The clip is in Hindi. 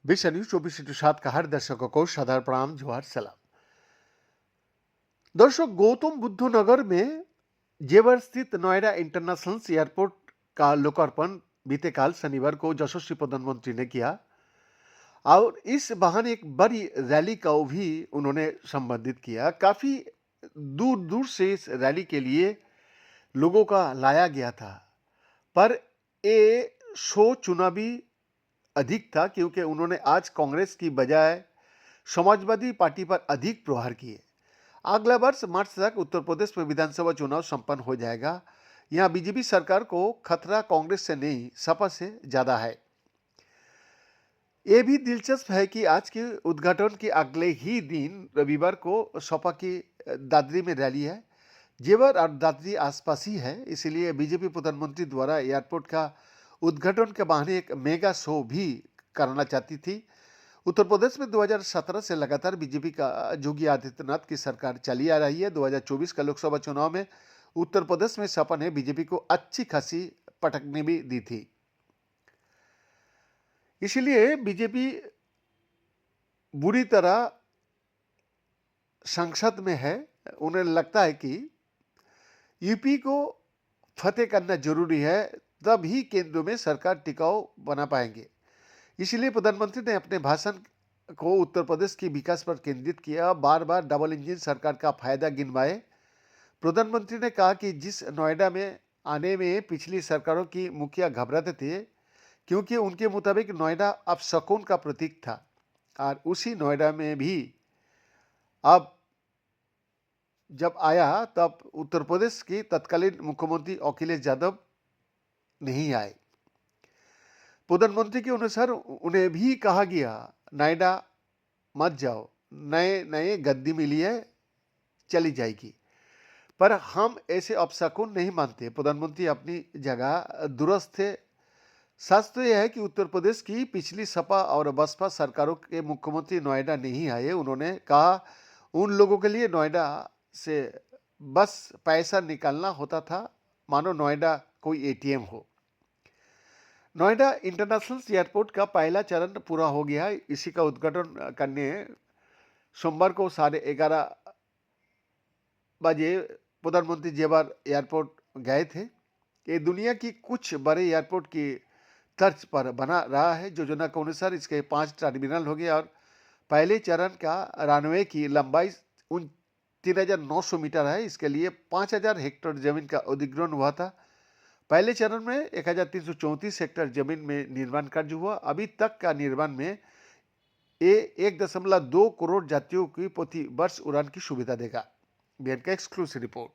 विश्व न्यूज 24/7 का हर दर्शकों को सादर प्रणाम, जोहार, सलाम। दर्शक, गौतम बुद्ध नगर में जेवर स्थित नोएडा इंटरनेशनल एयरपोर्ट का लोकार्पण बीते काल शनिवार को यशस्वी प्रधानमंत्री ने किया और इस बहाने एक बड़ी रैली का भी उन्होंने संबोधित किया। काफी दूर दूर से इस रैली के लिए लोगों का लाया गया था, पर ये शो चुनावी अधिक था क्योंकि उन्होंने आज कांग्रेस की बजाय समाजवादी पार्टी पर अधिक प्रहार किए। अगला वर्ष मार्च तक उत्तर प्रदेश में विधानसभा चुनाव संपन्न हो जाएगा। यहां बीजेपी सरकार को खतरा कांग्रेस से नहीं, सपा से ज्यादा है। यह भी दिलचस्प है कि आज के उद्घाटन के अगले ही दिन रविवार को सपा की दादरी में रैली है। जेवर और दादरी आसपास ही है, इसलिए बीजेपी प्रधानमंत्री द्वारा एयरपोर्ट का उद्घाटन के बहाने एक मेगा शो भी करना चाहती थी। उत्तर प्रदेश में 2017 से लगातार बीजेपी का योगी आदित्यनाथ की सरकार चली आ रही है। 2024 का लोकसभा चुनाव में उत्तर प्रदेश में सपा ने बीजेपी को अच्छी खासी पटकनी भी दी थी। इसलिए बीजेपी बुरी तरह संसद में है। उन्हें लगता है कि यूपी को फतेह करना जरूरी है, तब ही केंद्र में सरकार टिकाऊ बना पाएंगे। इसलिए प्रधानमंत्री ने अपने भाषण को उत्तर प्रदेश के विकास पर केंद्रित किया। बार बार डबल इंजन सरकार का फायदा गिनवाए। प्रधानमंत्री ने कहा कि जिस नोएडा में आने में पिछली सरकारों की मुखिया घबराते थे, क्योंकि उनके मुताबिक नोएडा अब सुकून का प्रतीक था, और उसी नोएडा में भी अब जब आया तब उत्तर प्रदेश के तत्कालीन मुख्यमंत्री अखिलेश यादव नहीं आए। प्रधानमंत्री के अनुसार उन्हें भी कहा गया, नोएडा मत जाओ, नए नए गद्दी मिली है, चली जाएगी। पर हम ऐसे अपशकुन नहीं मानते। प्रधानमंत्री अपनी जगह दुरुस्त थे। सच तो यह है कि उत्तर प्रदेश की पिछली सपा और बसपा सरकारों के मुख्यमंत्री नोएडा नहीं आए। उन्होंने कहा उन लोगों के लिए नोएडा से बस पैसा निकालना होता था, मानो नोएडा कोई एटीएम हो। नोएडा इंटरनेशनल एयरपोर्ट का पहला चरण पूरा हो गया है। इसी का उद्घाटन करने सोमवार को 11:30 बजे प्रधानमंत्री जेवर एयरपोर्ट गए थे। ये दुनिया की कुछ बड़े एयरपोर्ट की तर्ज पर बना रहा है। योजना के अनुसार इसके 5 टर्मिनल हो गए और पहले चरण का रनवे की लंबाई 3,900 मीटर है। इसके लिए 5,000 हेक्टेयर जमीन का अधिग्रहण हुआ था। पहले चरण में 1,334 हेक्टेयर जमीन में निर्माण कार्य हुआ। अभी तक का निर्माण में ये 1.2 करोड़ यात्रियों की प्रति वर्ष उड़ान की सुविधा देगा। बीएन का एक्सक्लूसिव रिपोर्ट।